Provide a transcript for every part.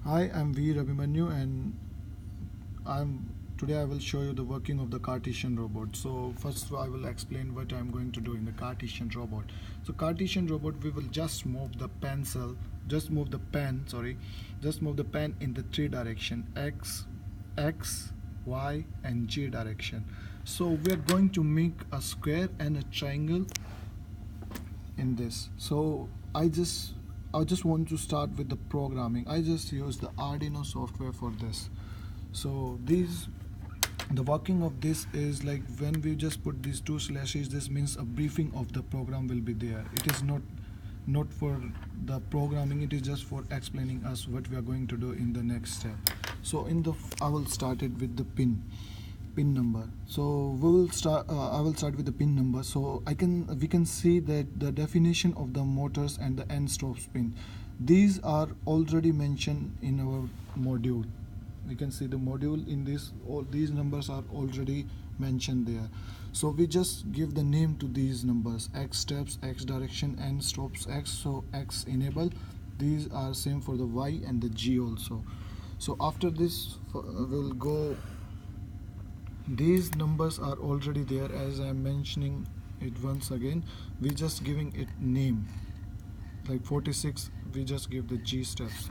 Hi, I'm Veer Abhimanyu, and today I will show you the working of the Cartesian robot. So first I will explain what I'm going to do in the Cartesian robot. So Cartesian robot, we will just move the pencil, just move the pen in the three direction: X, Y, and G direction. So we are going to make a square and a triangle in this. So I just want to start with the programming. I just use the Arduino software for this. So the working of this is like when we just put these two slashes, this means a briefing of the program will be there. It is not for the programming, it is just for explaining us what we are going to do in the next step. So I will start it with the pin number. So I will start with the pin number. So we can see that the definition of the motors and the end stops pin, these are already mentioned in our module. We can see the module in this, all these numbers are already mentioned there. So we just give the name to these numbers: X steps, X direction, N stops, X. So X enable, these are same for the Y and the G also. So after this we'll go, these numbers are already there. As I'm mentioning it once again, we just giving it name, like 46 we just give the G steps.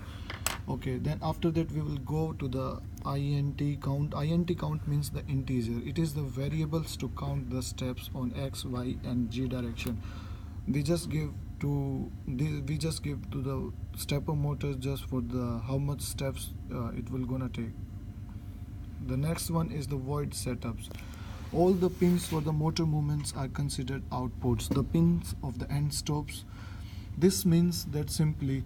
Okay, then after that we will go to the int count. Int count means the integer, it is the variables to count the steps on X, Y, and G direction. We just give to the stepper motor just for the how much steps it will gonna take. The next one is the void setups. All the pins for the motor movements are considered outputs. The pins of the end stops, this means that simply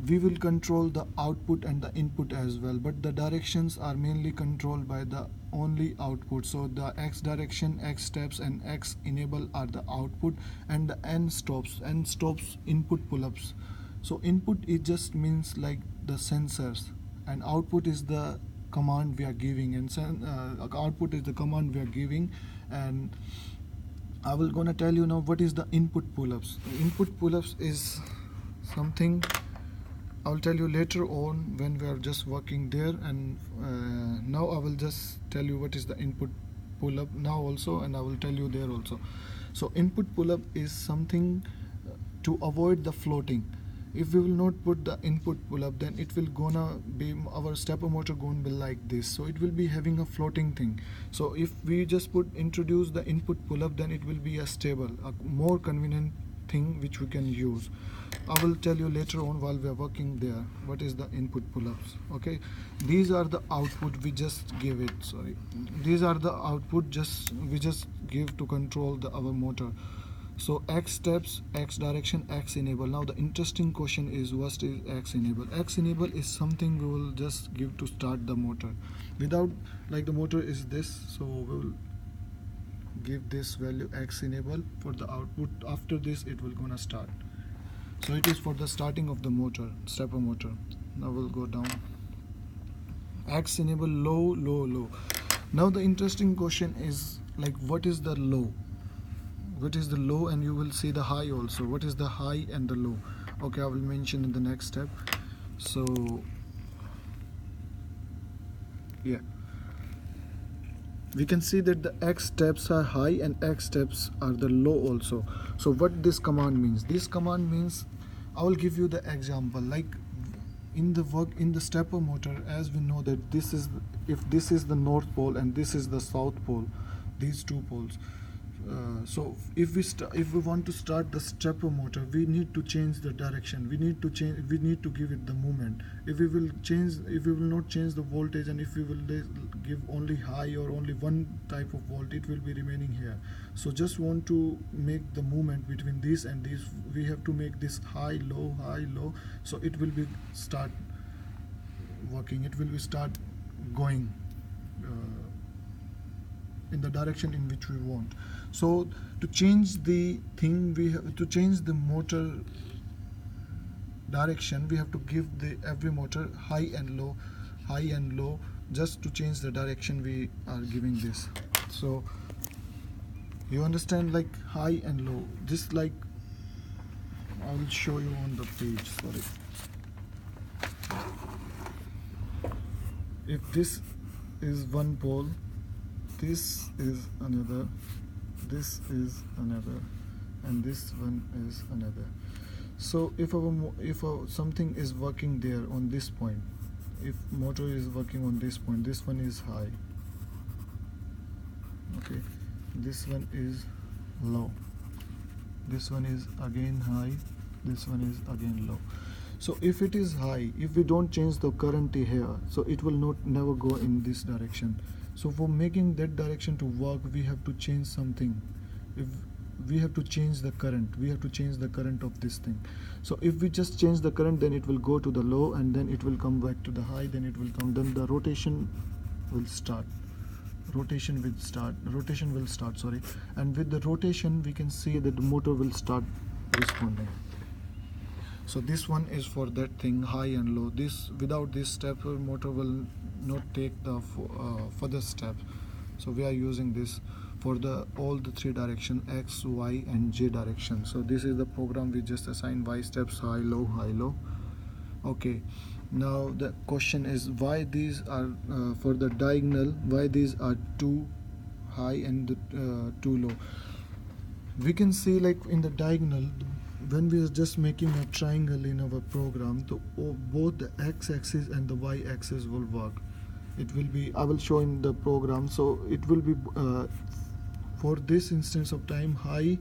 we will control the output and the input as well, but the directions are mainly controlled by the only output. So the X direction, X steps, and X enable are the output, and the N stops input pull-ups. So input, it just means like the sensors, and output is the command we are giving, and output is the command we are giving. And I will gonna tell you now what is the input pull-ups. Input pull-ups is something I will tell you later on when we are just working there, and now I will just tell you what is the input pull-up now also, and I will tell you there also. So input pull-up is something to avoid the floating. If we will not put the input pull-up, then it will gonna be, our stepper motor gonna be like this, so it will be having a floating thing. So if we just introduce the input pull-up, then it will be a stable, a more convenient thing which we can use. I will tell you later on while we are working there what is the input pull-ups. Okay, these are the output we just give it, sorry, these are the output we just give to control our motor. So X steps, X direction, X enable. Now the interesting question is, what is X enable? X enable is something we will just give to start the motor. Without, like, the motor is this, so we will give this value X enable for the output. After this it will gonna start. So it is for the starting of the motor, stepper motor. Now we'll go down. X enable low, low, low. Now the interesting question is, like, what is the low? What is the low? And you will see the high also. What is the high and the low? Okay, I will mention in the next step. So yeah, we can see that the X steps are high and X steps are the low also. So what this command means? This command means, I will give you the example. Like in the stepper motor, as we know that if this is the north pole and this is the south pole, these two poles. So if we want to start the stepper motor, we need to change the direction. We need to give it the movement. If we will not change the voltage, and if we will give only high or only one type of volt, it will be remaining here. So just want to make the movement between these and these, we have to make this high, low, high, low. So it will be start working. It will be start going in the direction in which we want. So to change the thing, we have to change the motor direction. We have to give every motor high and low, just to change the direction we are giving this. So you understand, like high and low. This, like, I will show you on the page. Sorry. if this is one pole, this is another, this is another, and this one is another. So if something is working there on this point, if motor is working on this point, this one is high, okay, this one is low, this one is again high, this one is again low. So if it is high, if we don't change the current here, so it will never go in this direction. So for making that direction to work, we have to change something. If we have to change the current, we have to change the current of this thing. So if we just change the current, then it will go to the low, and then it will come back to the high, then it will come, then the rotation will start, sorry, and with the rotation we can see that the motor will start responding. So this one is for that thing, high and low. This, without this step, motor will not take the further step. So we are using this for all the three direction, X, Y and J direction. So this is the program we just assigned, Y steps, high, low. Okay, now the question is why these are for the diagonal, why these are too high and too low. We can see, like in the diagonal, when we are just making a triangle in our program, both the x-axis and the y-axis will work. It will be, I will show in the program. So it will be for this instance of time, high,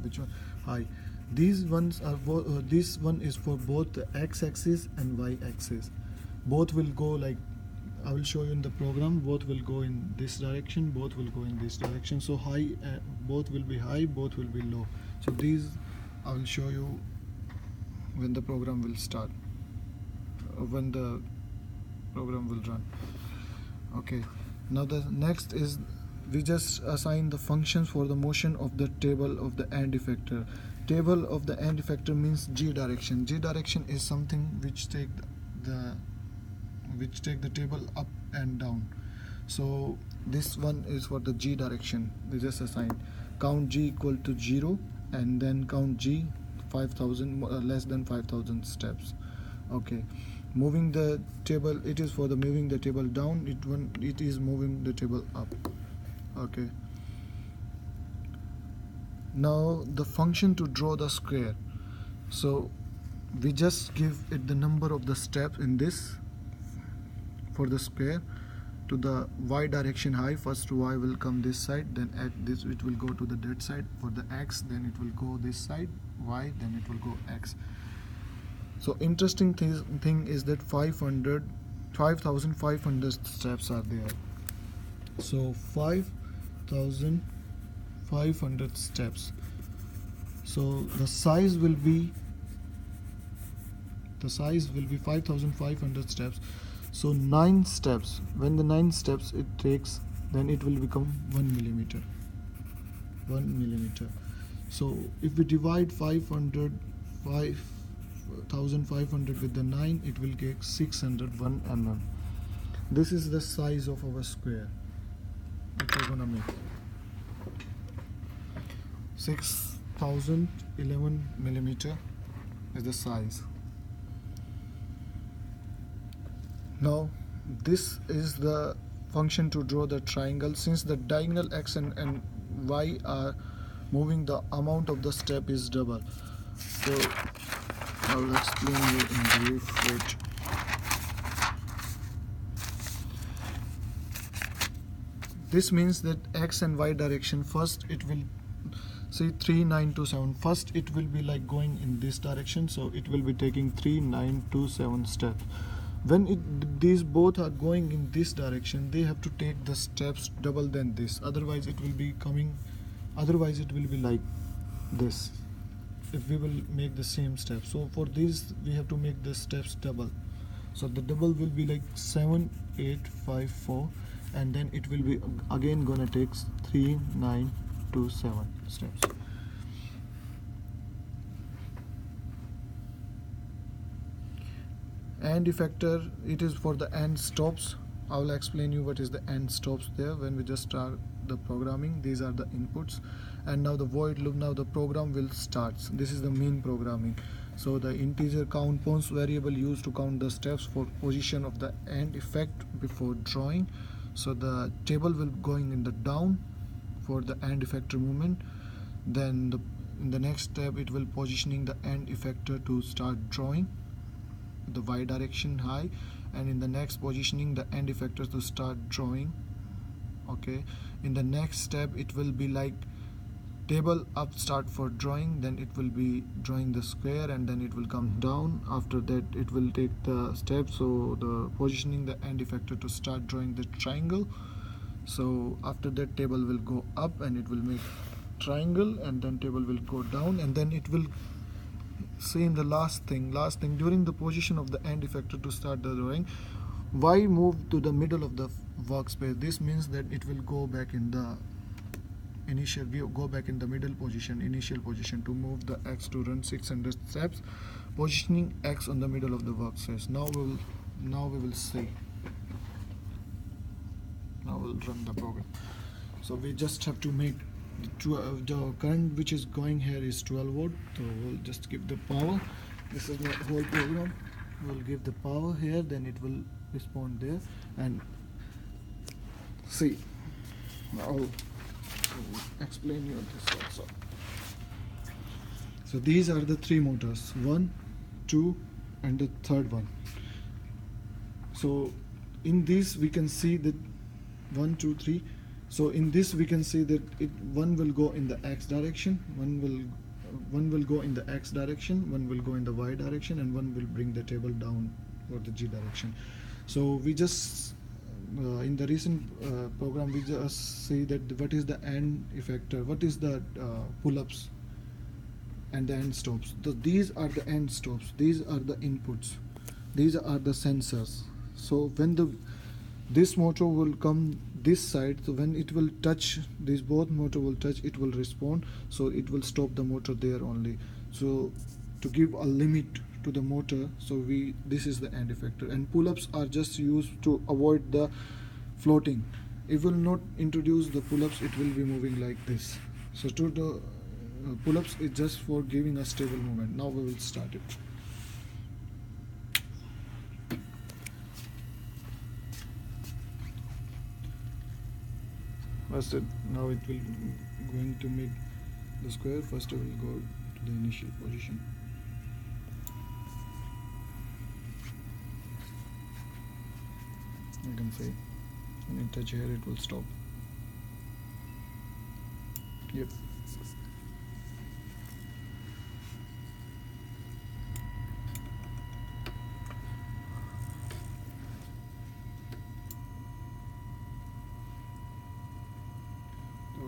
which one, high. These ones are this one is for both the x-axis and y-axis. Both will go, like I will show you in the program, both will go in this direction, both will go in this direction. So high, both will be high, both will be low. So these I will show you when the program will start, when the program will run. Okay, now the next is, we just assign the functions for the motion of the table of the end effector. Table of the end effector means G direction. G direction is something which take the table up and down. So this one is for the G direction. We just assign count G equal to 0, and then count G 5,000 less than 5,000 steps. Okay, moving the table, it is for the moving the table down. It is moving the table up. Okay, now the function to draw the square. So we just give it the number of the steps in this for the square. To the y direction high, first y will come this side, then at this it will go to the that side. For the x, then it will go this side, y, then it will go x. So interesting thing is that 5,500 steps are there. So 5,500 steps. So the size will be 5,500 steps. So 9 steps, when the 9 steps it takes, then it will become 1 millimeter. So if we divide 5,500 with the 9, it will get 601 mm. This is the size of our square that we're gonna make. 6,011 millimeter is the size. Now this is the function to draw the triangle. Since the diagonal x and y are moving, the amount of the step is double. So I will explain you in brief. Wait. This means that x and y direction, first it will say 3927. First it will be like going in this direction, so it will be taking 3927 steps. When these both are going in this direction, they have to take the steps double than this. Otherwise it will be like this if we will make the same step. So for this we have to make the steps double. So the double will be like 7854, and then it will be again gonna take 3927 steps. End effector, it is for the end stops. I will explain you what is the end stops there when we just start the programming. These are the inputs, and now the void loop. Now the program will start. This is the main programming. So the integer count points variable used to count the steps for position of the end effect before drawing. So the table will going in the down for the end effector movement. Then in the next step it will positioning the end effector to start drawing the y direction high, and in the next positioning the end effector to start drawing. Okay, in the next step it will be like table up start for drawing, then it will be drawing the square, and then it will come down. After that it will take the step, so the positioning the end effector to start drawing the triangle. So after that table will go up and it will make triangle, and then table will go down, and then it will say in the last thing during the position of the end effector to start the drawing, y move to the middle of the workspace. This means that it will go back in the initial, we go back in the middle position, initial position, to move the x to run 600 steps, positioning x on the middle of the workspace. Now we will see. Now we'll run the program. So we just have to make the current which is going here is 12 volt. So we'll just give the power. This is the whole program. We'll give the power here, then it will respond there. And see, I'll explain you this also. So these are the three motors, 1, 2 and the third one. So in this we can see that 1, 2, 3. So in this we can see that one will go in the x direction, one will go in the x direction, one will go in the y direction, and one will bring the table down for the g direction. So we just in the recent program we just see that what is the end effector, what is the pull-ups and the end stops. So these are the end stops, these are the inputs, these are the sensors. So when this motor will come this side, so when it will touch, these both motor will touch, it will respond, so it will stop the motor there only. So to give a limit to the motor, so this is the end effector. And pull-ups are just used to avoid the floating. It will not introduce the pull-ups, it will be moving like this. So to the pull-ups is just for giving a stable movement. Now we will start it. First, now it will going to make the square. First I will go to the initial position. You can see when you touch here it will stop. Yep.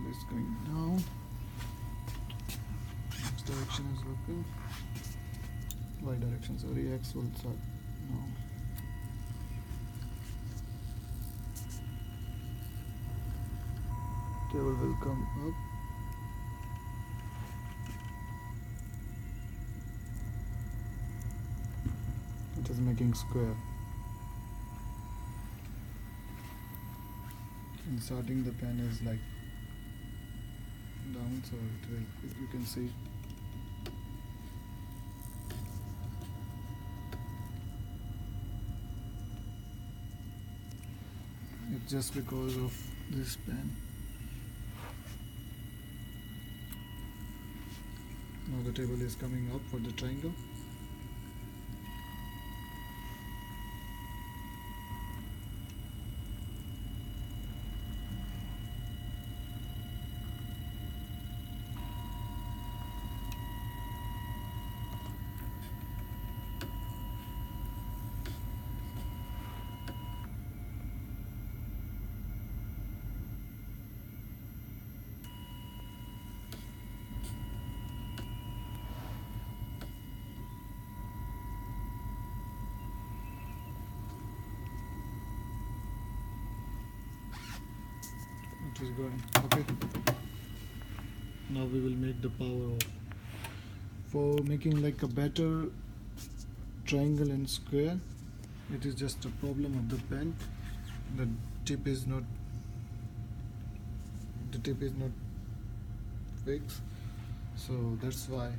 Is going down. X direction is working. Y direction, sorry, X will start now. Table will come up. It is making square. And starting the pen is like down, so it will, you can see it's just because of this pen. Now the table is coming up for the triangle. It is going okay. Now we will make the power off. For making like a better triangle and square, it is just a problem of the pen. The tip is not fixed, so that's why